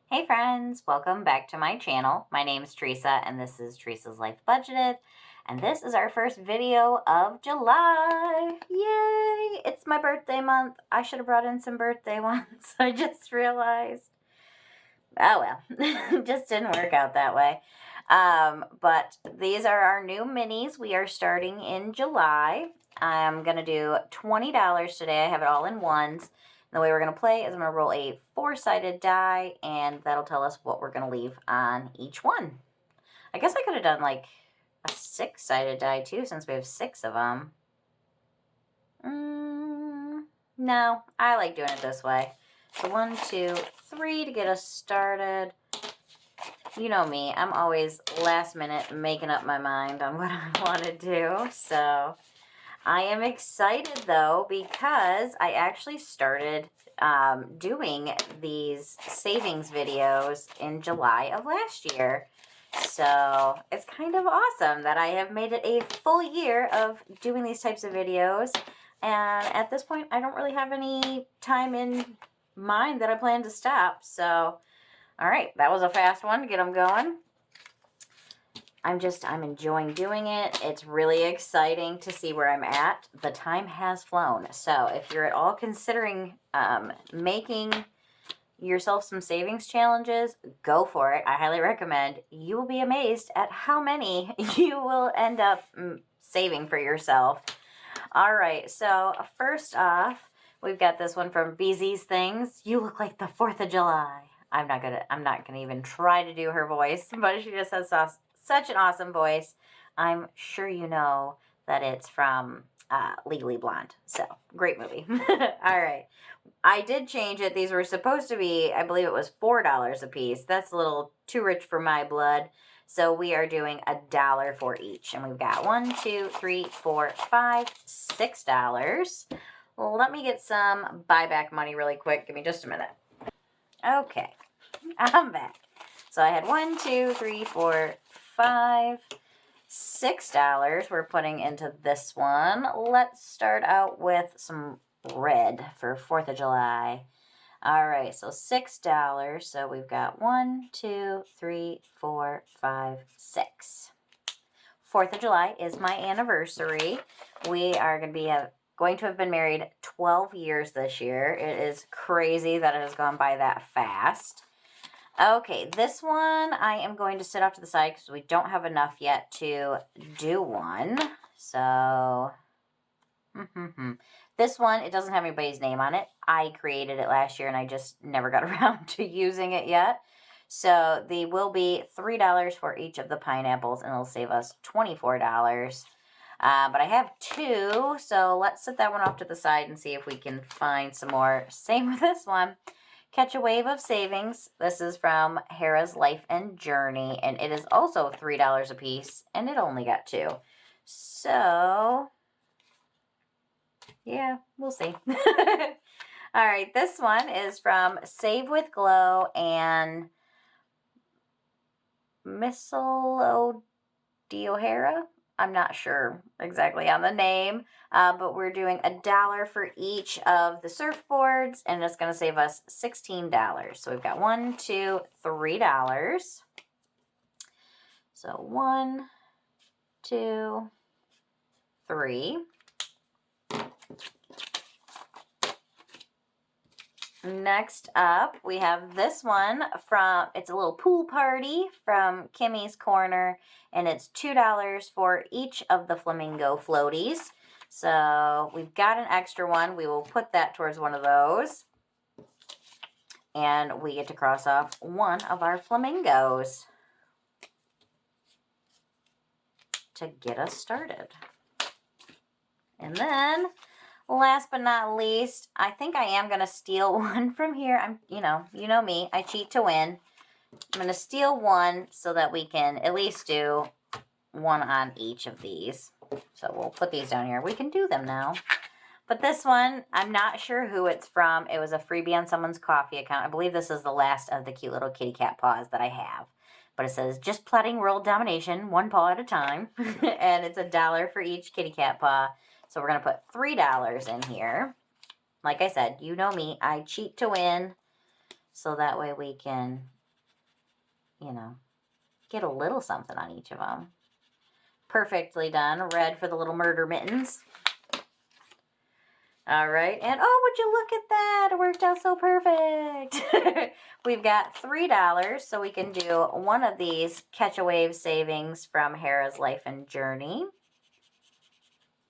Hey friends, welcome back to my channel. My name is Teresa and this is Teresa's Life Budgeted. And this is our first video of July. Yay! It's my birthday month. I should have brought in some birthday ones. I just realized. Oh well, just didn't work out that way. But these are our new minis. We are starting in July. I'm going to do $20 today. I have it all in ones. The way we're going to play is I'm going to roll a 4-sided die, and that'll tell us what we're going to leave on each one. I guess I could have done like a 6-sided die too, since we have 6 of them. No, I like doing it this way. So 1, 2, 3 to get us started. You know me, I'm always last minute making up my mind on what I want to do. So I am excited though, because I actually started doing these savings videos in July of last year. So it's kind of awesome that I have made it a full year of doing these types of videos. And at this point, I don't really have any time in mind that I plan to stop. So, all right, that was a fast one to get them going. I'm enjoying doing it. It's really exciting to see where I'm at. The time has flown. So if you're at all considering making yourself some savings challenges, go for it. I highly recommend. You will be amazed at how many you will end up saving for yourself. All right, so first off, we've got this one from BZ's Things. You look like the 4th of July. I'm not gonna even try to do her voice, but she just has such an awesome voice. I'm sure you know that it's from Legally Blonde. So, great movie. All right. I did change it. These were supposed to be, I believe it was $4 a piece. That's a little too rich for my blood. So we are doing $1 for each. And we've got 1, 2, 3, 4, 5, $6. Let me get some buyback money really quick. Give me just a minute. Okay, I'm back. So I had 1, 2, 3, 4, 5, $6 we're putting into this one. Let's start out with some red for 4th of July. All right, so $6. So we've got 1, 2, 3, 4, 5, 6. 4th of July is my anniversary. We are going to have been married 12 years this year. It is crazy that it has gone by that fast. Okay, this one I am going to sit off to the side because we don't have enough yet to do one. So, this one, it doesn't have anybody's name on it. I created it last year and I just never got around to using it yet. So, they will be $3 for each of the pineapples and it'll save us $24. But I have 2, so let's set that one off to the side and see if we can find some more. Same with this one. Catch a Wave of Savings. This is from Hera's Life and Journey, and it is also $3 a piece, and it only got 2. So, yeah, we'll see. All right, this one is from Save with Glow and Missile O'Hara. I'm not sure exactly on the name, but we're doing $1 for each of the surfboards, and it's going to save us $16. So we've got 1, 2, $3. So 1, 2, 3. Next up, we have this one from, it's a little pool party from Kimmy's Corner, and it's $2 for each of the flamingo floaties. So we've got an extra one. We will put that towards one of those. And we get to cross off one of our flamingos to get us started. And then, last but not least, I think I am going to steal one from here. You know me, I cheat to win. I'm going to steal one so that we can at least do one on each of these. So we'll put these down here. We can do them now. But this one, I'm not sure who it's from. It was a freebie on someone's coffee account. I believe this is the last of the cute little kitty cat paws that I have. But it says, just plotting world domination, one paw at a time. And it's $1 for each kitty cat paw. So we're going to put $3 in here. Like I said, you know me, I cheat to win. So that way we can you know, get a little something on each of them. Perfectly done. Red for the little murder mittens. All right, and oh, would you look at that? It worked out so perfect. We've got $3, so we can do one of these Catch a Wave savings from Hera's Life and Journey.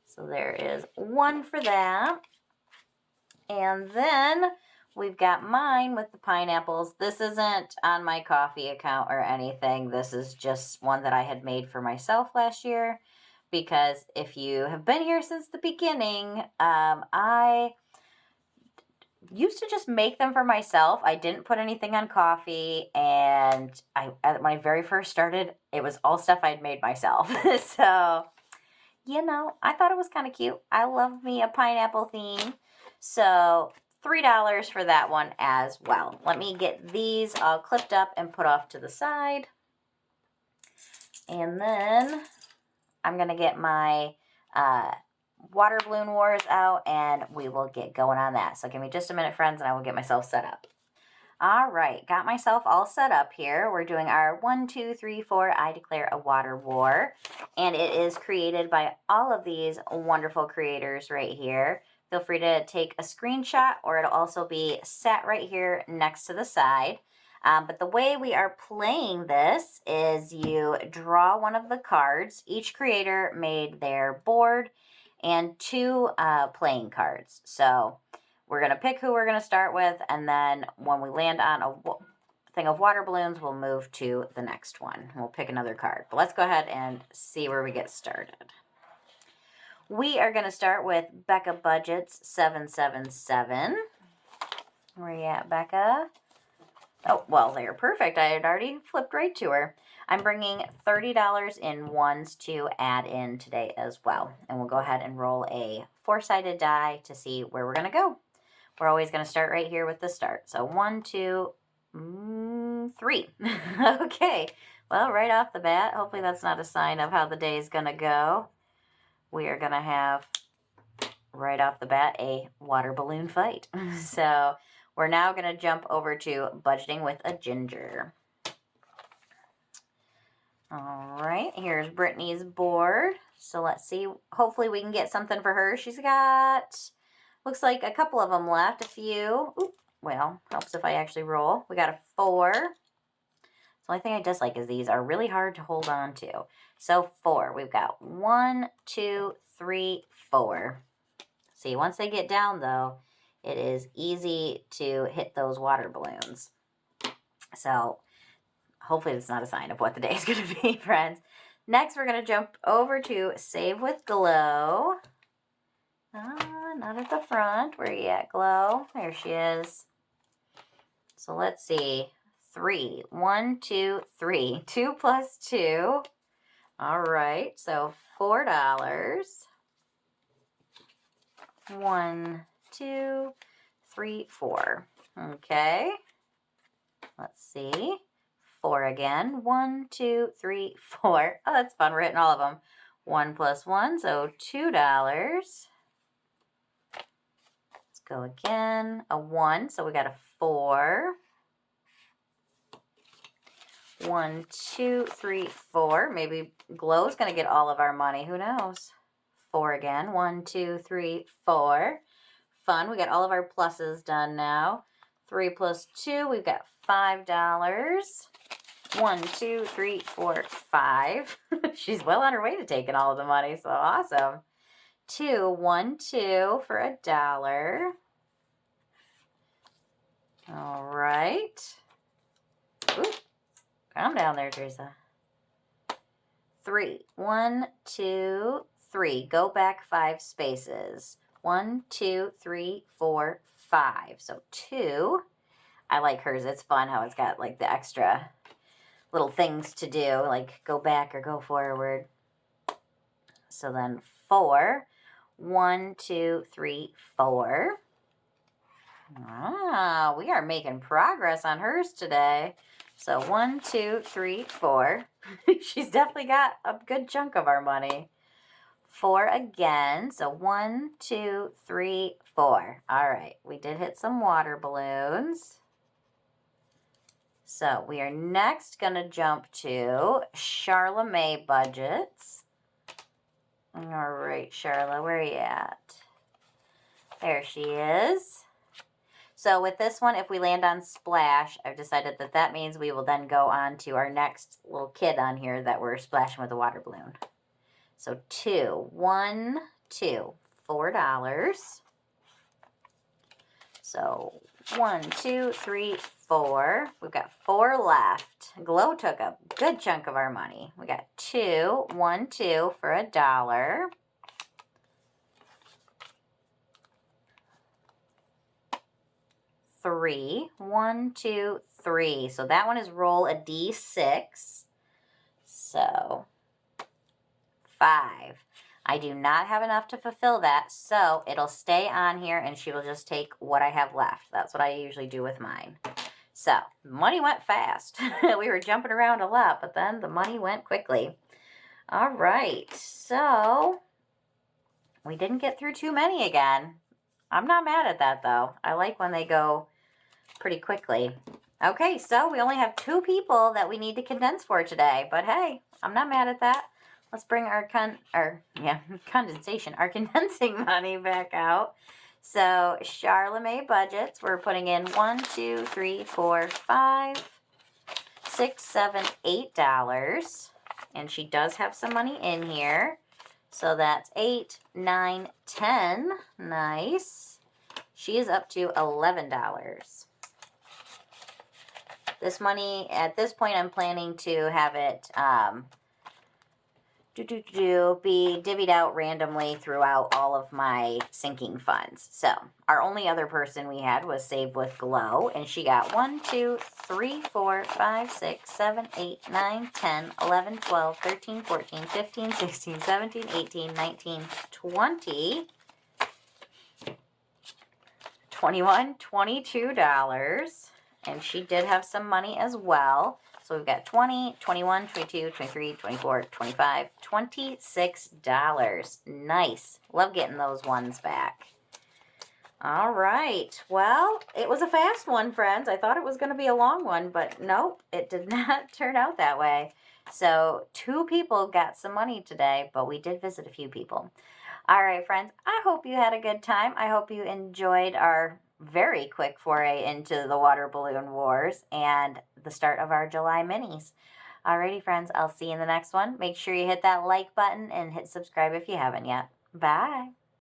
So there is one for that. And then we've got mine with the pineapples. This isn't on my coffee account or anything. This is just one that I had made for myself last year. Because if you have been here since the beginning, I used to just make them for myself. I didn't put anything on coffee, and when I very first started, it was all stuff I'd made myself. So, you know, I thought it was kind of cute. I love me a pineapple theme. So, $3 for that one as well. Let me get these all clipped up and put off to the side. And then I'm going to get my water balloon wars out, and we will get going on that. So give me just a minute, friends, and I will get myself set up. All right, got myself all set up here. We're doing our 1, 2, 3, 4, I declare a water war. And it is created by all of these wonderful creators right here. Feel free to take a screenshot, or it'll also be set right here next to the side. But the way we are playing this is you draw one of the cards. Each creator made their board and 2 playing cards. So we're going to pick who we're going to start with, and then when we land on a thing of water balloons, we'll move to the next one. We'll pick another card. But let's go ahead and see where we get started. We are going to start with Becca Budgets 777. Where you at, Becca? Oh, well, they're perfect. I had already flipped right to her. I'm bringing $30 in ones to add in today as well. And we'll go ahead and roll a 4-sided die to see where we're going to go. We're always going to start right here with the start. So 1, 2, 3. Okay. Well, right off the bat, hopefully that's not a sign of how the day is going to go. We are going to have, right off the bat, a water balloon fight. So we're now going to jump over to Budgeting with a Ginger. All right, here's Brittany's board. So let's see. Hopefully we can get something for her. She's got, looks like a couple of them left, a few. Ooh, well, helps if I actually roll. We got a 4. The only thing I dislike is these are really hard to hold on to. So 4. We've got 1, 2, 3, 4. See, once they get down, though, it is easy to hit those water balloons. So hopefully it's not a sign of what the day is going to be, friends. Next, we're going to jump over to Save with Glow. Not at the front. Where are you at, Glow? There she is. So let's see. 3. 1, 2, 3. 2 plus 2. All right. So $4. 1, 2, 3, 4. Okay. Let's see. 4 again. 1, 2, 3, 4. Oh, that's fun. We're hitting all of them. 1 plus 1, so $2. Let's go again. A 1, so we got a 4. 1, 2, 3, 4. Maybe Glow's going to get all of our money. Who knows? 4 again. 1, 2, 3, 4. Fun. We got all of our pluses done now. 3 plus 2. We've got $5. 1, 2, 3, 4, 5. She's well on her way to taking all of the money. So awesome. 2, 1, 2 for $1. All right. Ooh. Calm down there, Teresa. 3. 1, 2, 3. Go back 5 spaces. 1, 2, 3, 4, 5. So 2. I like hers. It's fun how it's got like the extra little things to do, like go back or go forward. So then 4. 1, 2, 3, 4. Ah, we are making progress on hers today. So 1, 2, 3, 4. She's definitely got a good chunk of our money. 4 again. So 1, 2, 3, 4. All right. We did hit some water balloons. So we are next going to jump to Sharla Mae Budgets. All right, Sharla, where are you at? There she is. So with this one, if we land on splash, I've decided that that means we will then go on to our next little kid on here that we're splashing with a water balloon. So 2, 1, 2, $4. So 1, 2, 3, 4. We've got 4 left. Glow took a good chunk of our money. We got 2, 1, 2 for $1. 3, 1, 2, 3. So that one is roll a D6. So 5. I do not have enough to fulfill that, so it'll stay on here and she will just take what I have left. That's what I usually do with mine. So money went fast. We were jumping around a lot, but then the money went quickly. All right, so we didn't get through too many again. I'm not mad at that, though. I like when they go pretty quickly. Okay, so we only have 2 people that we need to condense for today. But hey, I'm not mad at that. Let's bring our condensing money back out. So Sharla Mae Budgets, we're putting in $1, 2, 3, 4, 5, 6, 7, $8. And she does have some money in here. So that's 8, 9, 10. Nice. She is up to $11. This money, at this point, I'm planning to have it be divvied out randomly throughout all of my sinking funds. So our only other person we had was Save with Glow, and she got 1, 2, 3, 4, 5, 6, 7, 8, 9, 10, 11, 12, 13, 14, 15, 16, 17, 18, 19, 20, 21, $22. And she did have some money as well. So we've got 20, 21, 22, 23, 24, 25, $26. Nice. Love getting those ones back. All right. Well, it was a fast one, friends. I thought it was going to be a long one, but nope, it did not turn out that way. So 2 people got some money today, but we did visit a few people. All right, friends. I hope you had a good time. I hope you enjoyed our very quick foray into the water balloon wars and the start of our July minis. Alrighty, friends, I'll see you in the next one. Make sure you hit that like button and hit subscribe if you haven't yet. Bye.